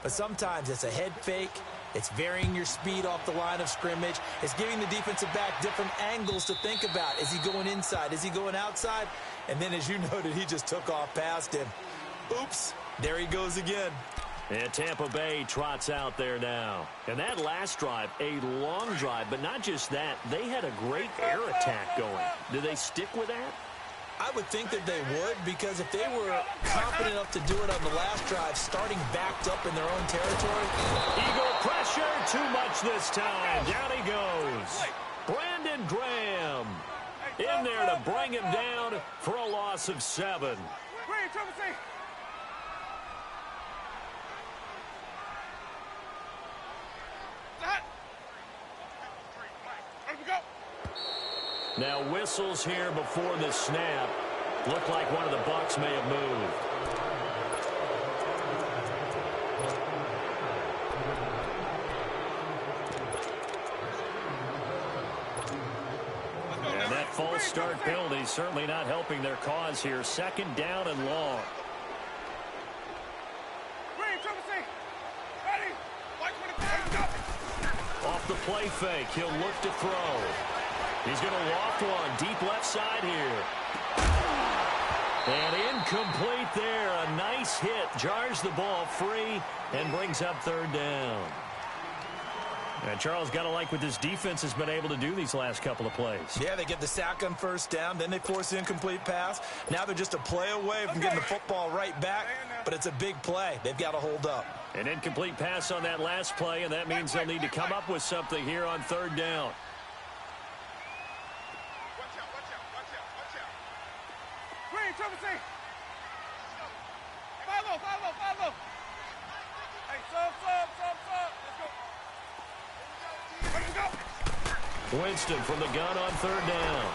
But sometimes it's a head fake. It's varying your speed off the line of scrimmage. It's giving the defensive back different angles to think about. Is he going inside? Is he going outside? And then, as you noted, he just took off past him. Oops, there he goes again. And Tampa Bay trots out there now. And that last drive, a long drive, but not just that. They had a great air attack going. Do they stick with that? I would think that they would, because if they were confident enough to do it on the last drive, starting backed up in their own territory. Eagle pressure, too much this time. Down he goes. Brandon Graham in there to bring him down for a loss of 7. Now whistles here before the snap. Looked like one of the Bucs may have moved. And that false start penalty certainly not helping their cause here. 2nd down and long. Off the play fake, he'll look to throw. He's going to loft one deep left side here. And incomplete there. A nice hit. Jars the ball free and brings up 3rd down. And Charles, got to like what this defense has been able to do these last couple of plays. Yeah, they get the sack on 1st down. Then they force the incomplete pass. Now they're just a play away from getting the football right back. But it's a big play. They've got to hold up. An incomplete pass on that last play, and that means they'll need to come up with something here on 3rd down. Winston from the gun on 3rd down.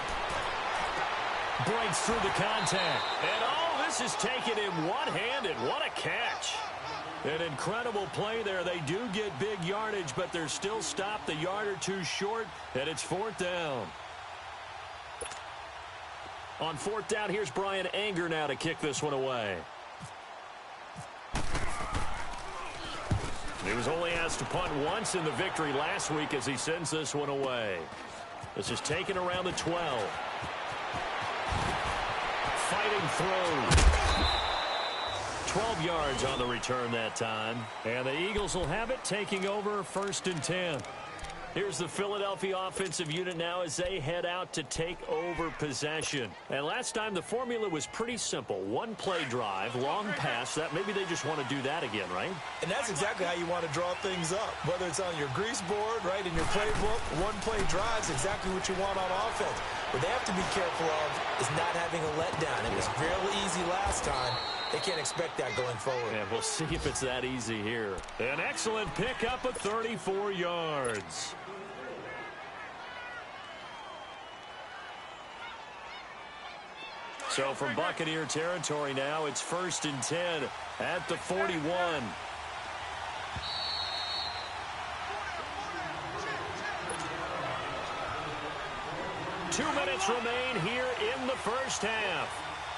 Breaks through the contact. And all this is taken in one-handed. What a catch. An incredible play there. They do get big yardage, but they're still stopped a yard or two short, and it's 4th down. On 4th down, here's Brian Anger now to kick this one away. He was only asked to punt once in the victory last week as he sends this one away. This is taken around the 12. Fighting through. 12 yards on the return that time. And the Eagles will have it, taking over 1st and 10. Here's the Philadelphia offensive unit now as they head out to take over possession. And last time the formula was pretty simple. One play drive, long pass. That maybe they just want to do that again, right? And that's exactly how you want to draw things up. Whether it's on your grease board, right, in your playbook, one play drive is exactly what you want on offense. What they have to be careful of is not having a letdown. It was real easy last time. They can't expect that going forward. Yeah, we'll see if it's that easy here. An excellent pickup of 34 yards. So from Buccaneer territory now, it's 1st and 10 at the 41. Two minutes remain here in the first half.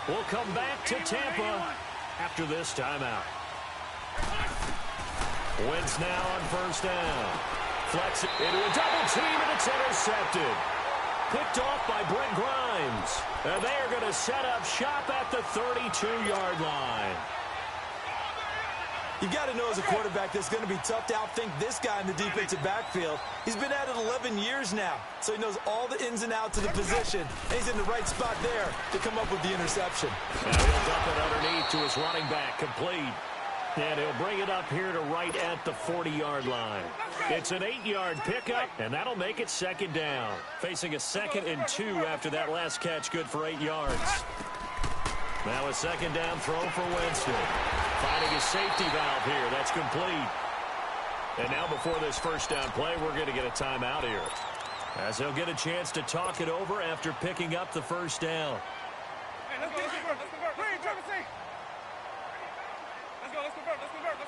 We'll come back to Tampa after this timeout. Wentz now on 1st down. Flex it into a double team, and it's intercepted. Picked off by Brent Grimes. And they are going to set up shop at the 32-yard line. You've got to know as a quarterback that's going to be tough to outthink this guy in the defensive backfield. He's been at it 11 years now, so he knows all the ins and outs of the position. And he's in the right spot there to come up with the interception. Now he'll dump it underneath to his running back, complete. And he'll bring it up here to right at the 40-yard line. It's an 8-yard pickup, and that'll make it 2nd down. Facing a 2nd and 2 after that last catch, good for 8 yards. Now a 2nd down throw for Winston. Finding a safety valve here. That's complete. And now before this 1st down play, we're going to get a timeout here, as he'll get a chance to talk it over after picking up the 1st down. Hey, let's go. Let's convert. Let's convert. Let's go. Let's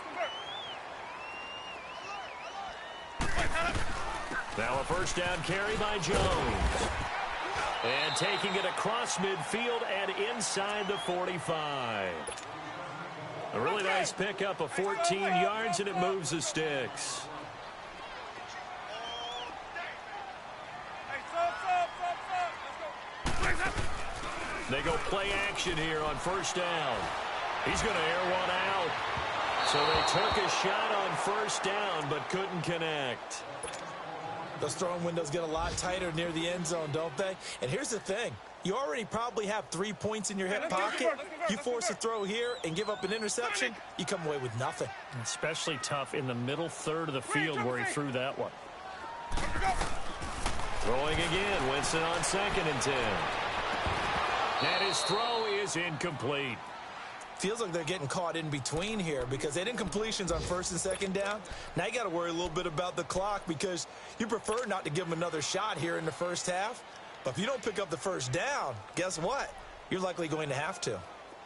convert. Now a 1st down carry by Jones. And taking it across midfield and inside the 45. A really nice pickup of 14 yards, and it moves the sticks. They go play action here on first down. He's going to air one out. So they took a shot on first down but couldn't connect. Those throwing windows get a lot tighter near the end zone, don't they? And here's the thing. You already probably have 3 points in your hip pocket. You force a throw here and give up an interception, you come away with nothing. Especially tough in the middle third of the field where he threw that one. Throwing again. Winston on 2nd and 10. And his throw is incomplete. Feels like they're getting caught in between here because they didn't completions on 1st and 2nd down. Now you got to worry a little bit about the clock because you prefer not to give them another shot here in the first half. But if you don't pick up the first down, guess what? You're likely going to have to.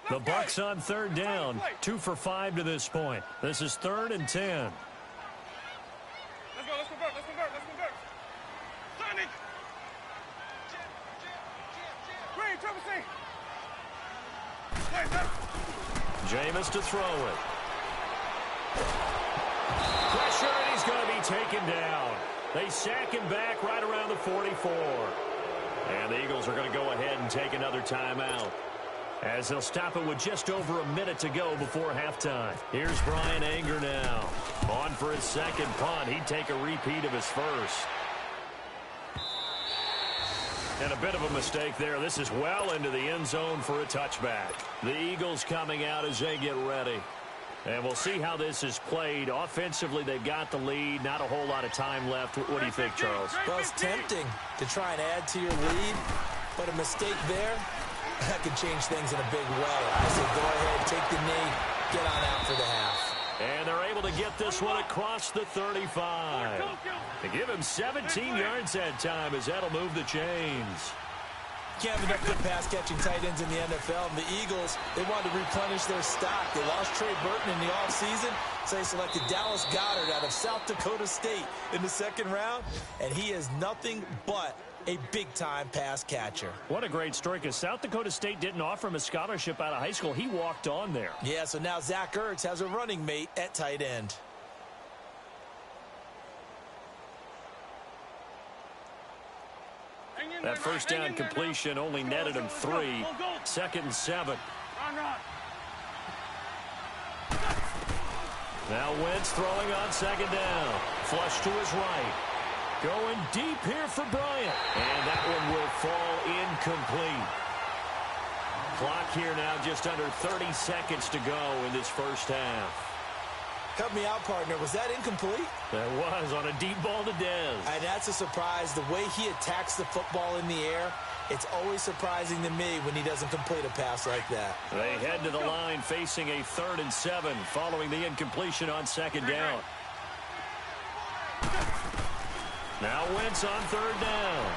The Bucks on 3rd down, 2 for 5 to this point. This is 3rd and 10. Let's go, let's convert, let's convert, let's convert. Sonic! Green, Trevor C. Jameis to throw it. Pressure, and he's going to be taken down. They sack him back right around the 44. And the Eagles are going to go ahead and take another timeout, as they'll stop it with just over a minute to go before halftime. Here's Brian Anger now. On for his 2nd punt. He'd take a repeat of his first. And a bit of a mistake there. This is well into the end zone for a touchback. The Eagles coming out as they get ready. And we'll see how this is played. Offensively, they've got the lead. Not a whole lot of time left. What do you think, Charles? Well, it's tempting to try and add to your lead, but a mistake there, that could change things in a big way. I say go ahead, take the knee, get on out for the half. And they're able to get this one across the 35. They give him 17 yards that time as that'll move the chains. Can't have enough good pass-catching tight ends in the NFL. And the Eagles, they wanted to replenish their stock. They lost Trey Burton in the offseason, so they selected Dallas Goedert out of South Dakota State in the 2nd round, and he is nothing but a big-time pass catcher. What a great story, because South Dakota State didn't offer him a scholarship out of high school. He walked on there. Yeah, so now Zach Ertz has a running mate at tight end. That first down completion only netted him 3. 2nd and 7. Now Wentz throwing on 2nd down. Flush to his right. Going deep here for Bryant. And that one will fall incomplete. Clock here now just under 30 seconds to go in this first half. Cut me out, partner. Was that incomplete? That was on a deep ball to Dez. And that's a surprise. The way he attacks the football in the air, it's always surprising to me when he doesn't complete a pass like that. They head to the line facing a 3rd and 7 following the incompletion on 2nd down. Now Wentz on 3rd down.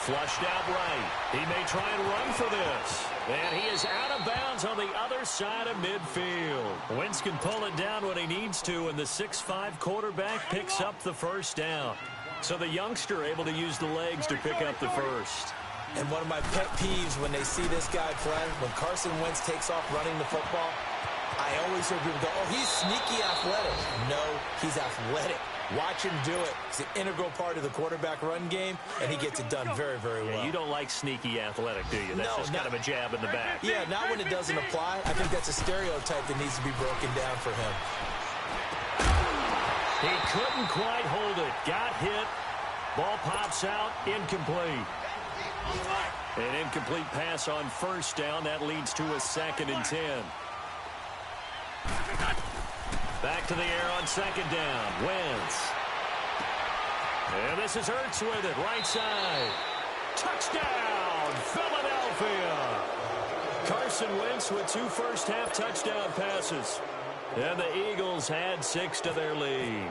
Flushed out right. He may try and run for this. And he is out of bounds on the other side of midfield. Wentz can pull it down when he needs to, and the 6'5" quarterback picks up the first down. So the youngster able to use the legs to pick up the first. And one of my pet peeves when they see this guy play, when Carson Wentz takes off running the football, I always hear people go, oh, he's sneaky athletic. No, he's athletic. Watch him do it. It's an integral part of the quarterback run game, and he gets it done very, very well. Yeah, you don't like sneaky athletic, do you? That's just kind of a jab in the back. Yeah, not when it doesn't apply. I think that's a stereotype that needs to be broken down for him. He couldn't quite hold it. Got hit. Ball pops out. Incomplete. An incomplete pass on first down. That leads to a 2nd and 10. Back to the air on 2nd down. Wentz. And this is Ertz with it. Right side. Touchdown, Philadelphia. Carson Wentz with 2 first-half touchdown passes. And the Eagles had 6 to their lead.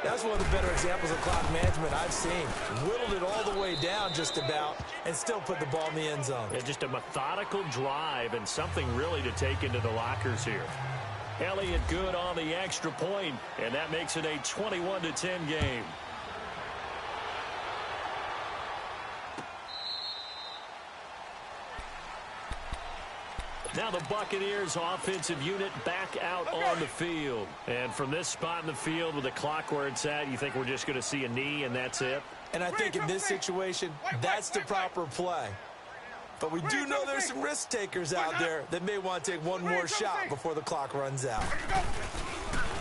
That's one of the better examples of clock management I've seen. Whittled it all the way down just about and still put the ball in the end zone. Yeah, just a methodical drive and something really to take into the lockers here. Elliott good on the extra point, and that makes it a 21-10 game. Now the Buccaneers offensive unit back out on the field. And from this spot in the field with the clock where it's at, you think we're just going to see a knee and that's it? And I think in this situation, that's the proper play. But we do know there's some risk takers out there that may want to take one more shot before the clock runs out.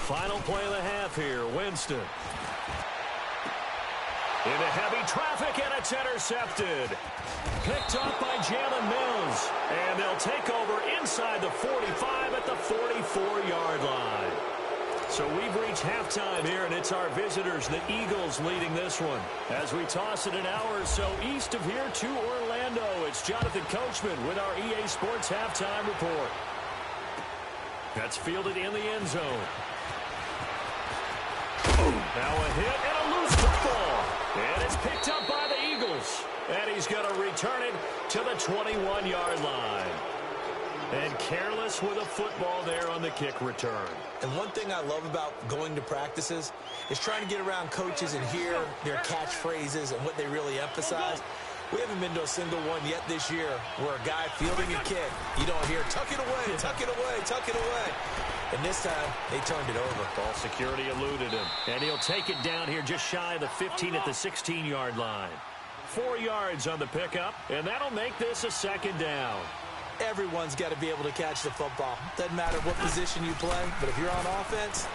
Final play of the half here, Winston. Into heavy traffic, and it's intercepted. Picked up by Jalen Mills. And they'll take over inside the 45 at the 44-yard line. So we've reached halftime here, and it's our visitors, the Eagles, leading this one. As we toss it an hour or so east of here to Orlando, it's Jonathan Coachman with our EA Sports Halftime Report. That's fielded in the end zone. Now a hit and a loose football. And it's picked up by the Eagles. And he's going to return it to the 21-yard line. And careless with a football there on the kick return. And one thing I love about going to practices is trying to get around coaches and hear their catchphrases and what they really emphasize. We haven't been to a single one yet this year where a guy fielding a kick, you don't hear, tuck it away, tuck it away, tuck it away. And this time, they turned it over. Ball security eluded him. And he'll take it down here just shy of the 15 at the 16-yard line. 4 yards on the pickup, and that'll make this a second down. Everyone's got to be able to catch the football. Doesn't matter what position you play, but if you're on offense,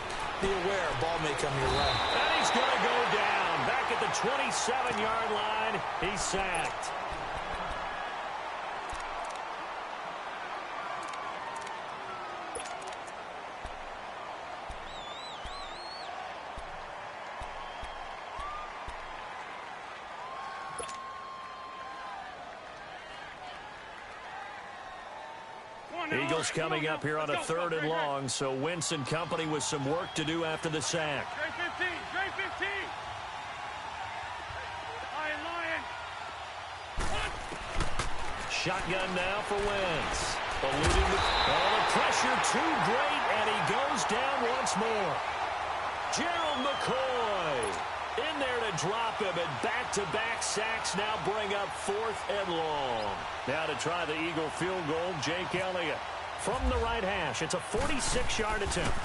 be aware a ball may come your way. And he's going to go down. Back at the 27-yard line, he's sacked. Eagles coming up here on a 3rd and long, so Wentz and company with some work to do after the sack. Straight 15, straight 15. Lion. Shotgun now for Wentz. Eluding the pressure too great, and he goes down once more. Gerald McCoy in there to drop him, and back-to-back sacks now bring up 4th and long. Now to try the Eagle field goal, Jake Elliott from the right hash. It's a 46-yard attempt.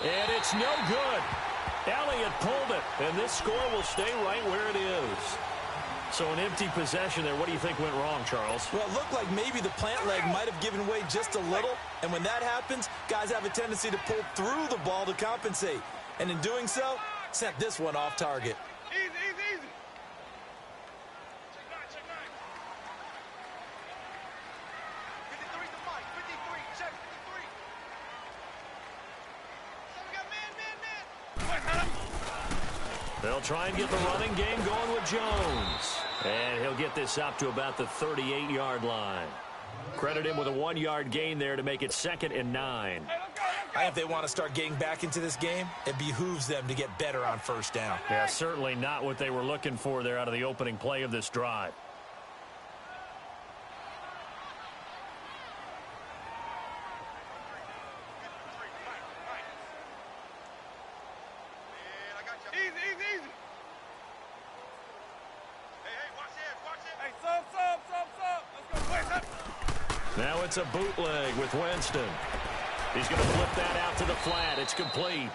And it's no good. Elliott pulled it, and this score will stay right where it is. So an empty possession there. What do you think went wrong, Charles? Well, it looked like maybe the plant leg might have given way just a little, and when that happens, guys have a tendency to pull through the ball to compensate. And in doing so, sent this one off target. Easy, easy, easy. Check 9, check 9. 53's the fight. 53, check 53. So we got man. They'll try and get the running game going with Jones. And he'll get this up to about the 38-yard line. Credit him with a 1-yard gain there to make it 2nd and 9. If they want to start getting back into this game, it behooves them to get better on 1st down. Yeah, certainly not what they were looking for there out of the opening play of this drive. Easy, easy, easy. Hey, watch it. Hey, sub. Let's go, Wentz up. Now it's a bootleg with Winston. He's going to flip that out to the flat. It's complete.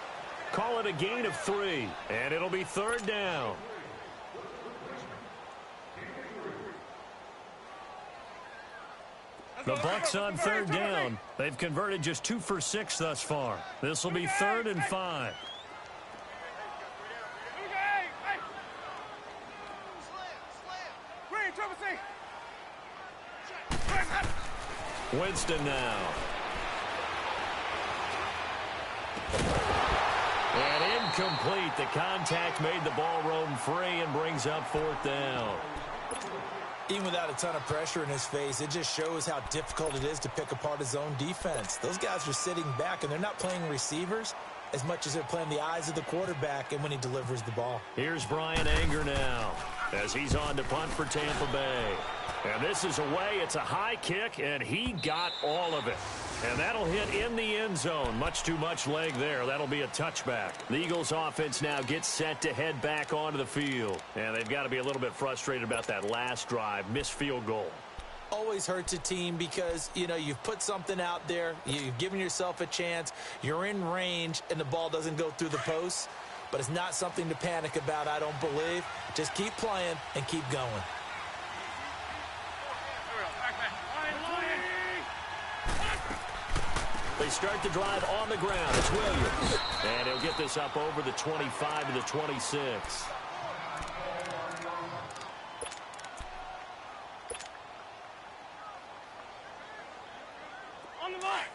Call it a gain of 3, and it'll be 3rd down. The Bucs on 3rd down. They've converted just 2 for 6 thus far. This will be 3rd and 5. Winston now. And incomplete. The contact made the ball roam free and brings up 4th down. Even without a ton of pressure in his face, it just shows how difficult it is to pick apart his own defense. Those guys are sitting back, and they're not playing receivers as much as they're playing the eyes of the quarterback and when he delivers the ball. Here's Brian Anger now as he's on to punt for Tampa Bay. And this is away. It's a high kick, and he got all of it. And that'll hit in the end zone. Much too much leg there. That'll be a touchback. The Eagles offense now gets set to head back onto the field. And they've got to be a little bit frustrated about that last drive. Missed field goal. always hurts a team because, you know, you've put something out there, you've given yourself a chance, you're in range, and the ball doesn't go through the posts. But it's not something to panic about, I don't believe. Just keep playing and keep going. They start the drive on the ground. It's Williams. And he'll get this up over the 25 to the 26. On the line.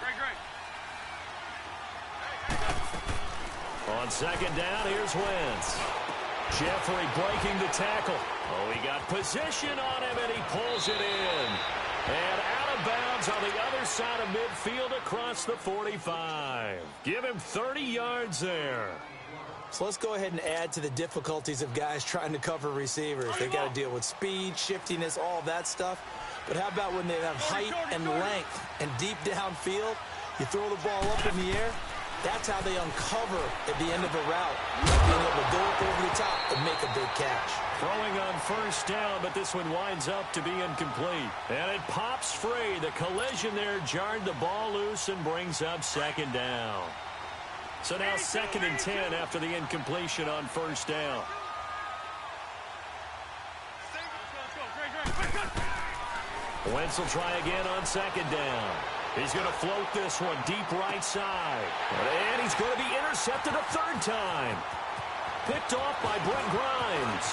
Great. On second down, here's Wentz. Jeffrey breaking the tackle. Oh, he got position on him, and he pulls it in. And out of bounds on the other side of midfield across the 45. Give him 30 yards there. So let's go ahead and add to the difficulties of guys trying to cover receivers. They got to deal with speed, shiftiness, all that stuff. But how about when they have height and length and deep downfield? You throw the ball up in the air. That's how they uncover at the end of a route, being able to go up over the top and make a big catch. Throwing on first down, but this one winds up to be incomplete. And it pops free. The collision there jarred the ball loose and brings up second down. So now 2nd and 10 after the incompletion on first down. Wentz will try again on second down. He's going to float this one deep right side. And he's going to be intercepted a third time. Picked off by Brent Grimes.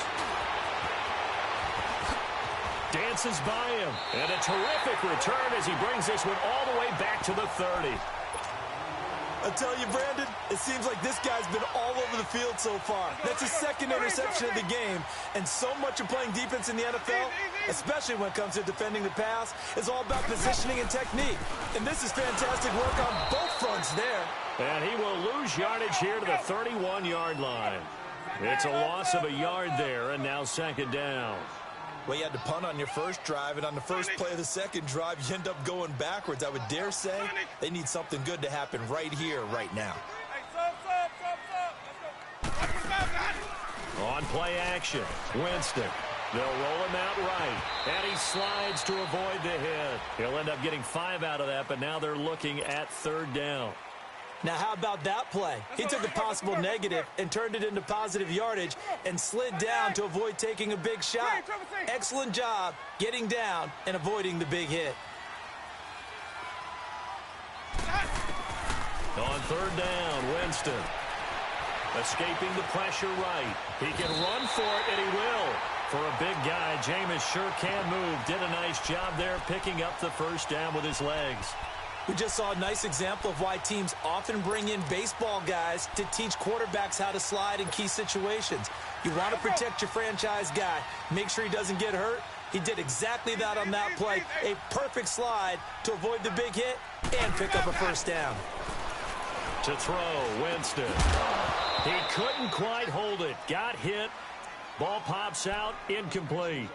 Dances by him. And a terrific return as he brings this one all the way back to the 30. I tell you, Brandon, it seems like this guy's been all over the field so far. That's his 2nd interception of the game. And so much of playing defense in the NFL, especially when it comes to defending the pass, is all about positioning and technique. And this is fantastic work on both fronts there. And he will lose yardage here to the 31-yard line. It's a loss of a yard there, and now second down. Well, you had to punt on your first drive, and on the first play of the second drive, you end up going backwards. I would dare say they need something good to happen right here, right now. On play action, Winston. They'll roll him out right, and he slides to avoid the hit. He'll end up getting 5 out of that, but now they're looking at third down. Now, how about that play? He took a possible negative and turned it into positive yardage and slid down to avoid taking a big shot. Excellent job getting down and avoiding the big hit. On third down, Winston. Escaping the pressure right. He can run for it, and he will. For a big guy, Jameis sure can move. Did a nice job there picking up the first down with his legs. We just saw a nice example of why teams often bring in baseball guys to teach quarterbacks how to slide in key situations. You want to protect your franchise guy. Make sure he doesn't get hurt. He did exactly that on that play. A perfect slide to avoid the big hit and pick up a first down. To throw, Winston. He couldn't quite hold it. Got hit. Ball pops out, incomplete.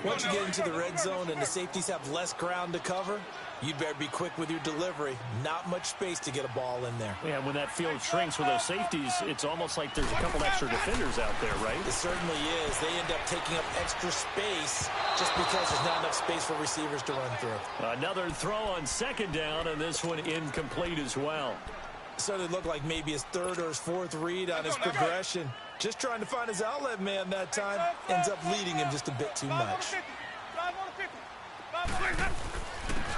Once you get into the red zone and the safeties have less ground to cover, you'd better be quick with your delivery. Not much space to get a ball in there. Yeah, when that field shrinks with those safeties, it's almost like there's a couple extra defenders out there, right? It certainly is. They end up taking up extra space just because there's not enough space for receivers to run through. Another throw on second down, and this one incomplete as well. Certainly looked like maybe his 3rd or his 4th read on his progression. Just trying to find his outlet man that time. Ends up leading him just a bit too much.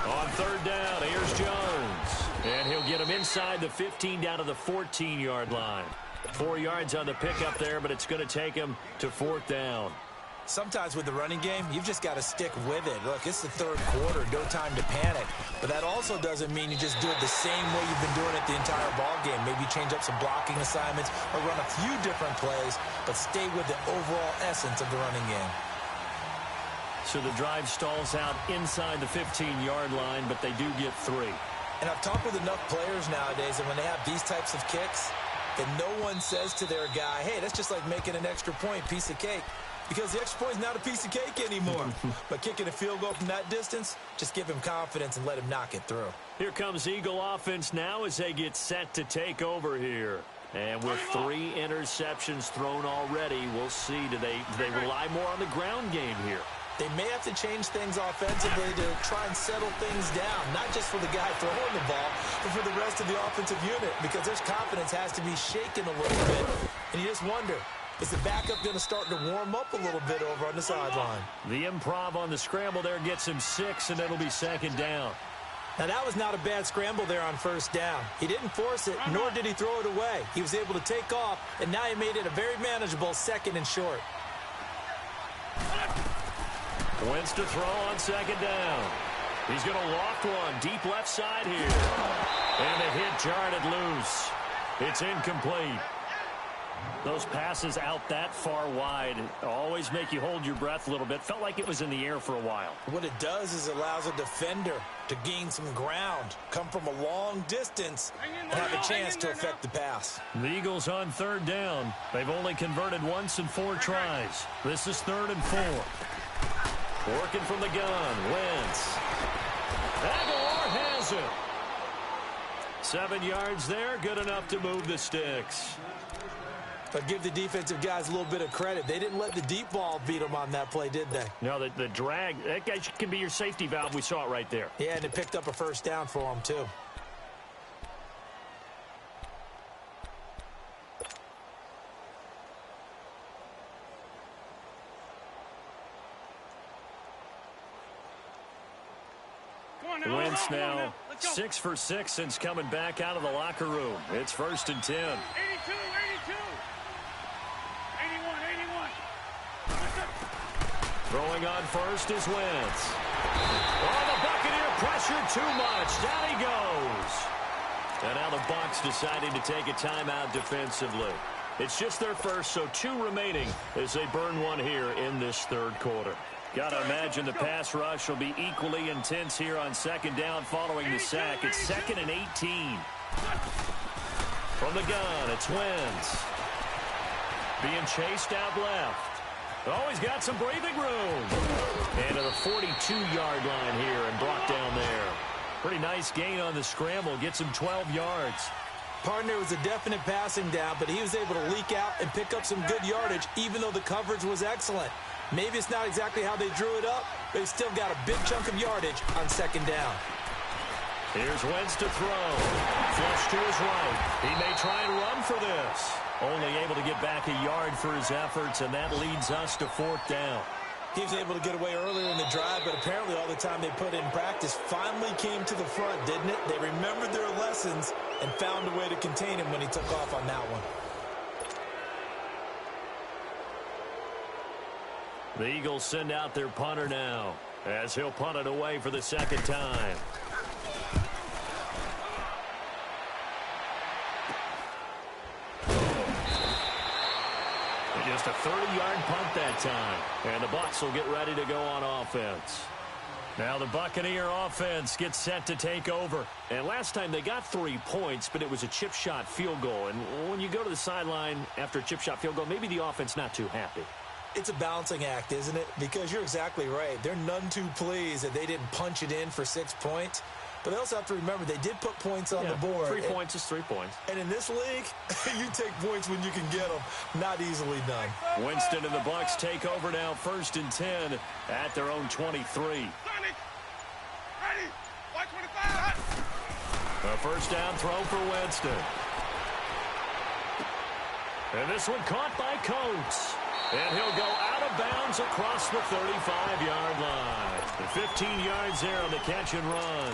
On third down, here's Jones. And he'll get him inside the 15 down to the 14-yard line. 4 yards on the pickup there, but it's going to take him to 4th down. Sometimes with the running game, you've just got to stick with it. Look, it's the 3rd quarter, no time to panic. But that also doesn't mean you just do it the same way you've been doing it the entire ball game. Maybe change up some blocking assignments or run a few different plays, but stay with the overall essence of the running game. So the drive stalls out inside the 15-yard line, but they do get 3. And I've talked with enough players nowadays, and when they have these types of kicks, that no one says to their guy, hey, that's just like making an extra point, piece of cake. Because the extra point is not a piece of cake anymore. But kicking a field goal from that distance, just give him confidence and let him knock it through. Here comes Eagle offense now as they get set to take over here. And with 3 interceptions thrown already, we'll see. Do they rely more on the ground game here? They may have to change things offensively to try and settle things down, not just for the guy throwing the ball, but for the rest of the offensive unit, because their confidence has to be shaken a little bit. And you just wonder, is the backup going to start to warm up a little bit over on the sideline? The improv on the scramble there gets him 6, and it'll be 2nd down. Now, that was not a bad scramble there on 1st down. He didn't force it, nor did he throw it away. He was able to take off, and now he made it a very manageable 2nd and short. Wentz to throw on 2nd down. He's going to loft one deep left side here. And a hit jarred loose. It's incomplete. Those passes out that far wide always make you hold your breath a little bit. Felt like it was in the air for a while. What it does is it allows a defender to gain some ground, come from a long distance, and have a chance to affect the pass. The Eagles on 3rd down. They've only converted once in 4 tries. This is 3rd and 4. Working from the gun, Wentz. Aguilar has it. 7 yards there, good enough to move the sticks. But give the defensive guys a little bit of credit. They didn't let the deep ball beat them on that play, did they? No, the drag, that guy can be your safety valve. We saw it right there. Yeah, and it picked up a 1st down for them, too. Wentz now 6 for 6 since coming back out of the locker room. It's 1st and 10. 82, 82. 81. Throwing on 1st is Wentz. Oh, the Buccaneer pressure too much. Down he goes. And now the Bucs deciding to take a timeout defensively. It's just their first, so 2 remaining as they burn one here in this 3rd quarter. Got to imagine the pass rush will be equally intense here on 2nd down following the sack. It's 2nd and 18. From the gun, it's Wentz. Being chased out left. Oh, he's got some breathing room. And to the 42-yard line here and brought down there. Pretty nice gain on the scramble. Gets him 12 yards. Partner was a definite passing down, but he was able to leak out and pick up some good yardage, even though the coverage was excellent. Maybe it's not exactly how they drew it up, but he still got a big chunk of yardage on 2nd down. Here's Wentz to throw. Flush to his right. He may try and run for this. Only able to get back a yard for his efforts, and that leads us to 4th down. He was able to get away earlier in the drive, but apparently all the time they put in practice finally came to the front, didn't it? They remembered their lessons and found a way to contain him when he took off on that one. The Eagles send out their punter now as he'll punt it away for the 2nd time. Just a 30-yard punt that time. And the Bucs will get ready to go on offense. Now the Buccaneer offense gets set to take over. And last time they got 3 points, but it was a chip shot field goal. And when you go to the sideline after a chip shot field goal, maybe the offense not too happy. It's a balancing act, isn't it? Because you're exactly right. They're none too pleased that they didn't punch it in for 6 points. But they also have to remember they did put points on the board. 3 points is 3 points. And in this league, you take points when you can get them. Not easily done. Winston and the Bucs take over now 1st and 10 at their own 23. Ready. White 25. A 1st down throw for Winston. And this one caught by Coates. And he'll go out of bounds across the 35-yard line. And 15 yards there on the catch and run.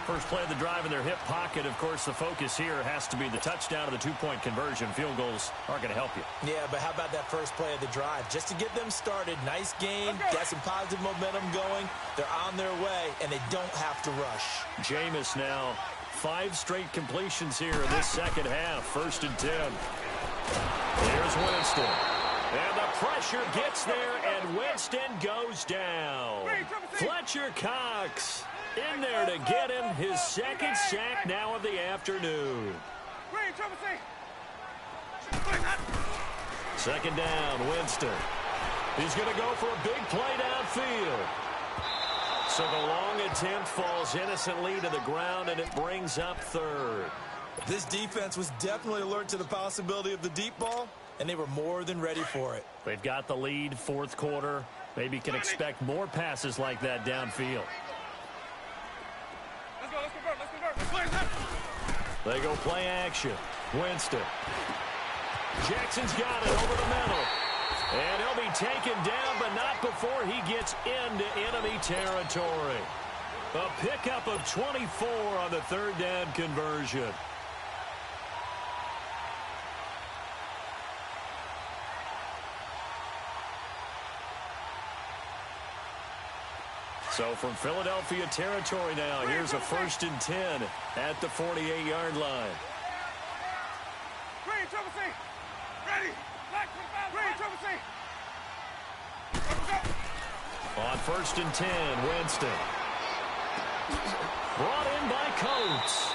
First play of the drive in their hip pocket. Of course, the focus here has to be the touchdown of the 2-point conversion. Field goals aren't going to help you. Yeah, but how about that first play of the drive? Just to get them started, nice gain, got some positive momentum going. They're on their way, and they don't have to rush. Jameis now, 5 straight completions here in this second half. 1st and 10. Here's Winston. And the pressure gets there, and Winston goes down. Fletcher Cox in there to get him his 2nd sack now of the afternoon. 2nd down, Winston. He's going to go for a big play downfield. So the long attempt falls innocently to the ground, and it brings up 3rd. This defense was definitely alert to the possibility of the deep ball, and they were more than ready for it. They've got the lead, fourth quarter. Maybe can expect more passes like that downfield. Let's go, let's convert. They go play action. Winston. Jackson's got it over the middle. And he'll be taken down, but not before he gets into enemy territory. A pickup of 24 on the third down conversion. So from Philadelphia territory now, here's a 1st and 10 at the 48-yard line. Green, trouble C. Ready. Black 25. Green, trouble C. On 1st and 10, Winston. Brought in by Coates.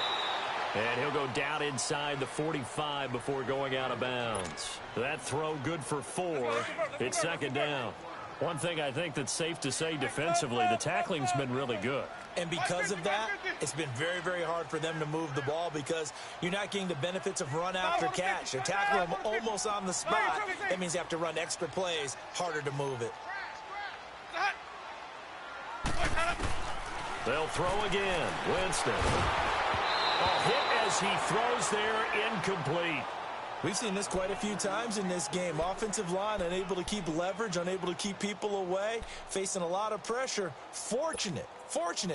And he'll go down inside the 45 before going out of bounds. That throw good for 4. It's 2nd down. One thing I think that's safe to say defensively, the tackling's been really good. And because of that, it's been very, very hard for them to move the ball because you're not getting the benefits of run after catch. They're tackling them almost on the spot. That means you have to run extra plays, harder to move it. They'll throw again. Winston. A hit as he throws there, incomplete. We've seen this quite a few times in this game. Offensive line unable to keep leverage, unable to keep people away, facing a lot of pressure. Fortunate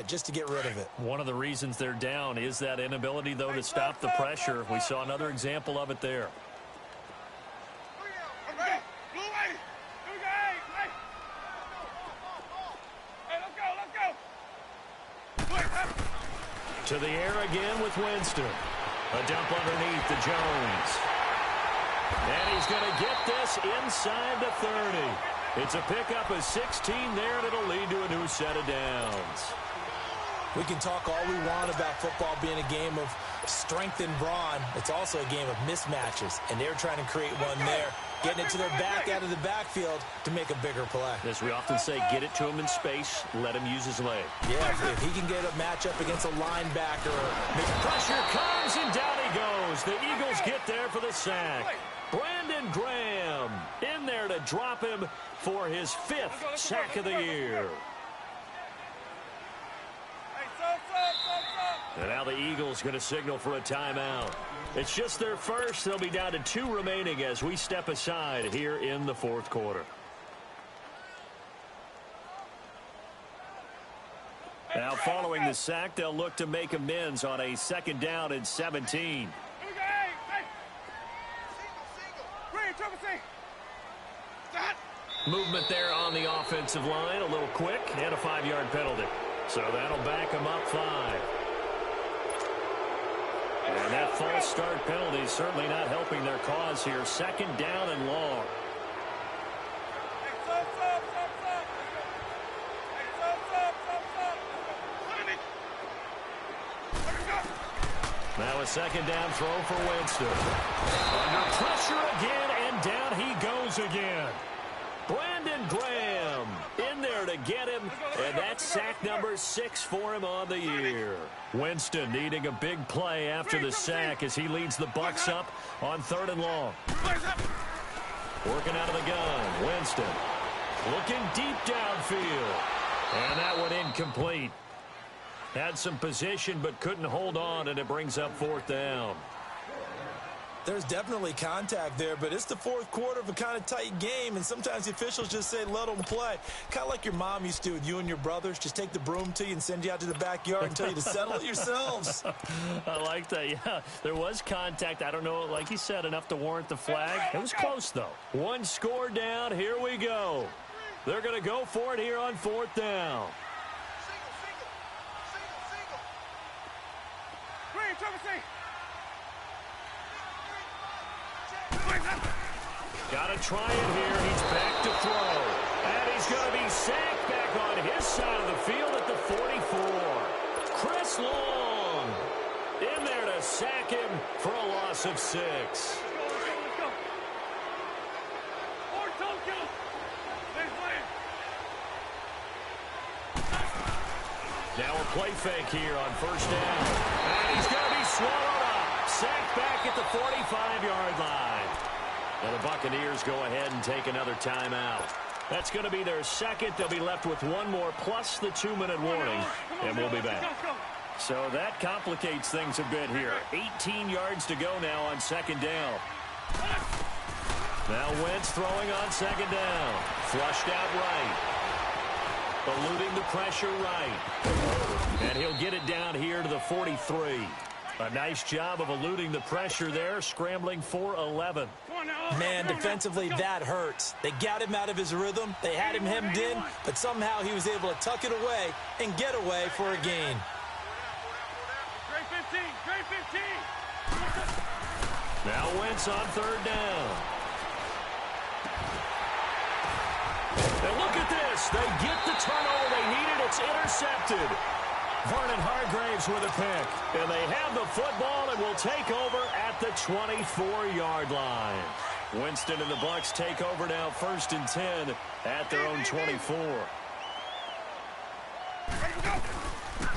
just to get rid of it. One of the reasons they're down is that inability, though, to stop the pressure. We saw another example of it there. To the air again with Winston. A dump underneath to Jones. And he's going to get this inside the 30. It's a pickup of 16 there, and it'll lead to a new set of downs. We can talk all we want about football being a game of strength and brawn. It's also a game of mismatches, and they're trying to create one there, getting it to their back out of the backfield to make a bigger play. As we often say, get it to him in space, let him use his leg. Yeah, if he can get a matchup against a linebacker. Pressure comes, and down he goes. The Eagles get there for the sack. Brandon Graham in there to drop him for his 5th sack of the year. And now the Eagles going to signal for a timeout. It's just their first. They'll be down to 2 remaining as we step aside here in the 4th quarter. Now following the sack, they'll look to make amends on a 2nd down and 17. Movement there on the offensive line, a little quick, and a 5-yard penalty. So that'll back them up 5. And that false start penalty is certainly not helping their cause here. 2nd down and long. Now a 2nd down throw for Winston. Under pressure again, and down he goes again. Brandon Graham in there to get him, and that's sack number 6 for him on the year. Winston needing a big play after the sack as he leads the Bucs up on 3rd and long. Working out of the gun, Winston looking deep downfield, and that one incomplete. Had some position but couldn't hold on, and it brings up 4th down. There's definitely contact there, but it's the 4th quarter of a kind of tight game, and sometimes the officials just say, let them play. Kind of like your mom used to with you and your brothers. Just take the broom to you and send you out to the backyard and tell you to settle it yourselves. I like that, yeah. There was contact. I don't know, like you said, enough to warrant the flag. It was close, though. 1 score down. Here we go. They're going to go for it here on 4th down. Got to try it here. He's back to throw. And he's going to be sacked back on his side of the field at the 44. Chris Long in there to sack him for a loss of 6. Now a play fake here on 1st down. And he's going to be swallowed up. Sacked back at the 45-yard line. Now the Buccaneers go ahead and take another timeout. That's going to be their second. They'll be left with one more plus the 2-minute warning, and we'll be back. So that complicates things a bit here. 18 yards to go now on second down. Now Wentz throwing on second down. Flushed out right. Eluding the pressure right. And he'll get it down here to the 43. A nice job of eluding the pressure there, scrambling for 11. Man, defensively, that hurts. They got him out of his rhythm. They had him hemmed in, but somehow he was able to tuck it away and get away for a gain. Great 15, great 15. Now Wentz on third down. And look at this. They get the turnover they needed. It's intercepted. Vernon Hargreaves with a pick. And they have the football and will take over at the 24-yard line. Winston and the Bucs take over now, 1st and 10 at their own 24.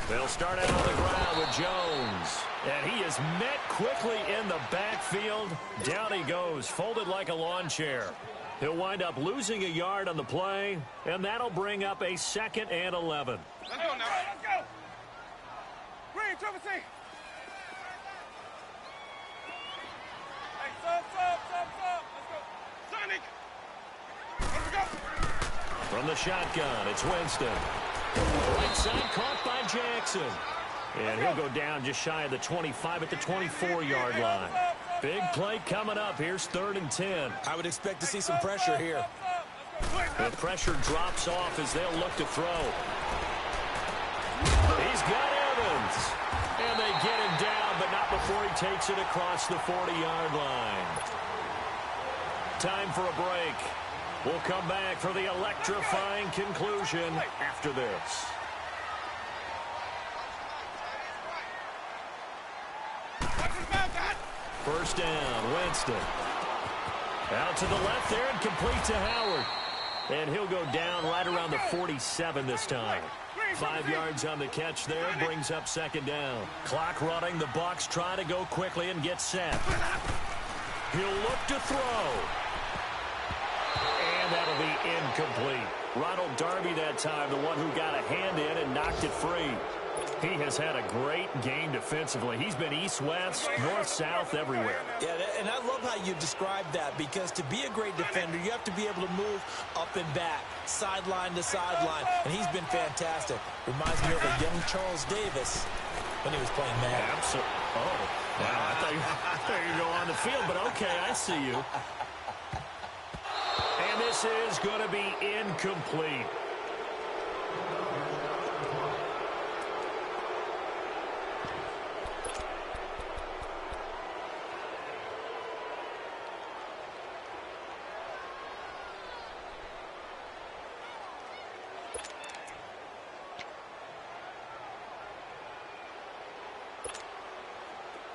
They'll start out on the ground with Jones. And he is met quickly in the backfield. Down he goes, folded like a lawn chair. He'll wind up losing a yard on the play, and that'll bring up a 2nd and 11. Let's go now. Let's go. Green, Trevor C. Hey, sub. Let's go. Sonic. Let's go. From the shotgun, it's Winston. Right side caught by Jackson. And he'll go down just shy of the 25 at the 24-yard line. Big play coming up. Here's 3rd and 10. I would expect to see some pressure here. The pressure drops off as they'll look to throw. He's got Evans. And they get him down, but not before he takes it across the 40-yard line. Time for a break. We'll come back for the electrifying conclusion after this. First down, Winston. Out to the left there and complete to Howard. And he'll go down right around the 47 this time. 5 yards on the catch there, brings up 2nd down. Clock running, the Bucs try to go quickly and get set. He'll look to throw. And that'll be incomplete. Ronald Darby that time, the one who got a hand in and knocked it free. He has had a great game defensively. He's been east-west, north-south, everywhere. Yeah, and I love how you described that, because to be a great defender, you have to be able to move up and back, sideline to sideline, and he's been fantastic. Reminds me of a young Charles Davis when he was playing Madden. Absolutely. Oh, wow. I thought you were going to go on the field, but okay, I see you. And this is going to be incomplete.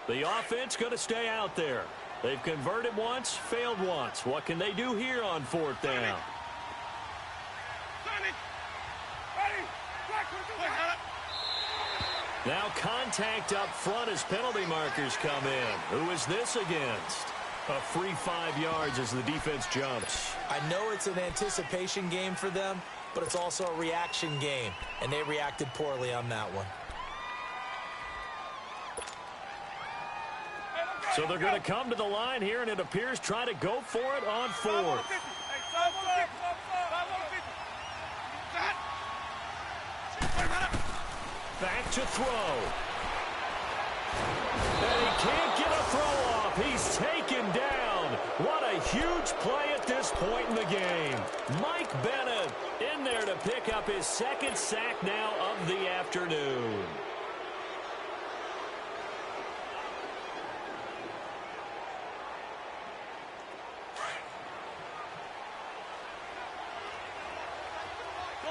The offense going to stay out there. They've converted once, failed once. What can they do here on 4th down? Now contact up front as penalty markers come in. Who is this against? A free 5 yards as the defense jumps. I know it's an anticipation game for them, but it's also a reaction game, and they reacted poorly on that one. So they're going to come to the line here, and it appears try to go for it on 4th. Back to throw. And he can't get a throw off. He's taken down. What a huge play at this point in the game. Mike Bennett in there to pick up his 2nd sack now of the afternoon.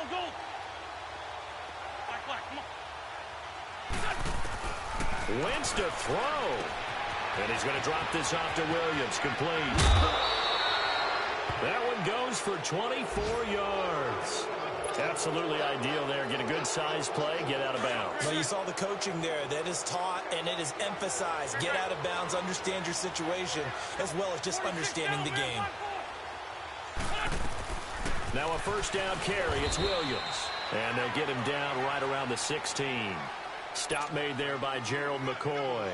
Go. Black, come on. Wentz to throw. And he's going to drop this off to Williams. Complete. That one goes for 24 yards. Absolutely ideal there. Get a good size play, get out of bounds. Well, you saw the coaching there. That is taught and it is emphasized. Get out of bounds, understand your situation, as well as just understanding the game. Now a first down carry. It's Williams. And they'll get him down right around the 16. Stop made there by Gerald McCoy.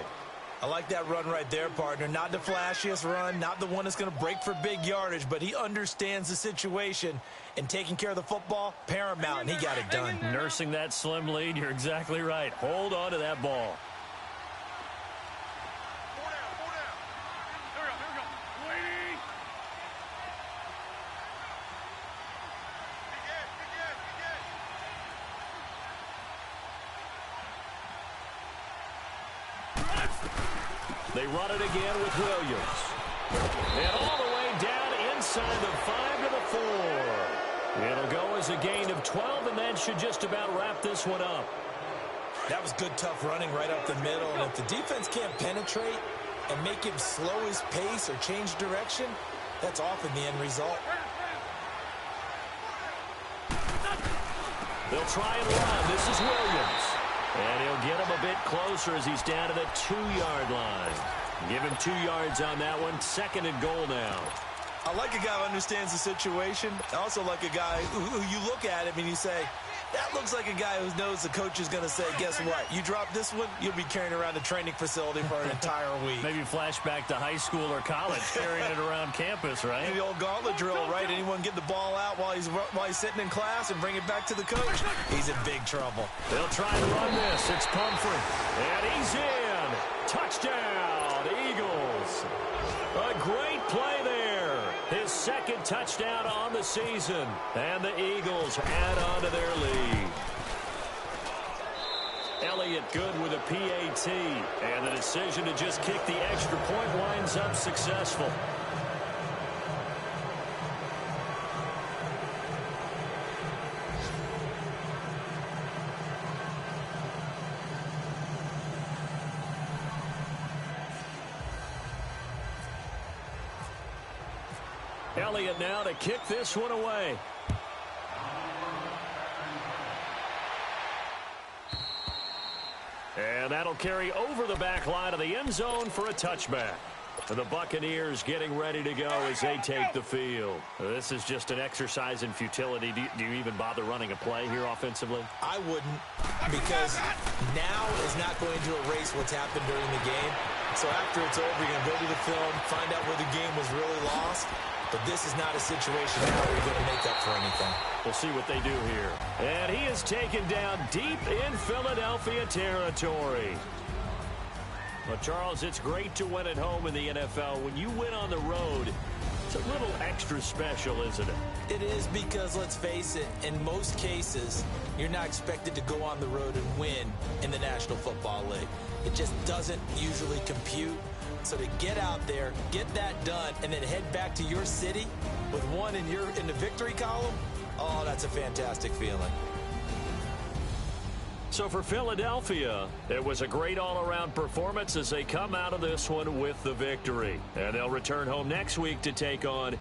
I like that run right there, partner. Not the flashiest run, not the one that's going to break for big yardage, but he understands the situation, and taking care of the football, paramount, and he got it done. Nursing that slim lead, you're exactly right. Hold on to that ball. They run it again with Williams. And all the way down inside the 5 to the 4. It'll go as a gain of 12, and that should just about wrap this one up. That was good, tough running right up the middle. And if the defense can't penetrate and make him slow his pace or change direction, that's often the end result. They'll try and run. This is Williams. And he'll get him a bit closer as he's down to the 2-yard line. Give him 2 yards on that one. 2nd and goal now. I like a guy who understands the situation. I also like a guy who you look at him and you say, that looks like a guy who knows the coach is going to say, guess what? You drop this one, you'll be carrying around a training facility for an entire week. Maybe flashback to high school or college, carrying it around campus, right? The old gauntlet drill, right? Anyone get the ball out while he's sitting in class and bring it back to the coach? He's in big trouble. They'll try and run this. It's Pumphrey. And he's in. Touchdown, Eagles. A great play there. His 2nd touchdown on the season. And the Eagles add on to their lead. Elliott good with a PAT. And the decision to just kick the extra point winds up successful. Elliott now to kick this one away. And that'll carry over the back line of the end zone for a touchback. And the Buccaneers getting ready to go as they take the field. This is just an exercise in futility. Do you even bother running a play here offensively? I wouldn't, because now is not going to erase what's happened during the game. So after it's over, you're going to go to the film, find out where the game was really lost. But this is not a situation now where you're going to make up for anything. We'll see what they do here. And he is taken down deep in Philadelphia territory. Well, Charles, it's great to win at home in the NFL. When you win on the road, it's a little extra special, isn't it? It is, because, let's face it, in most cases, you're not expected to go on the road and win in the National Football League. It just doesn't usually compute. So to get out there, get that done, and then head back to your city with one in the victory column, oh, that's a fantastic feeling. So for Philadelphia, it was a great all-around performance as they come out of this one with the victory. And they'll return home next week to take on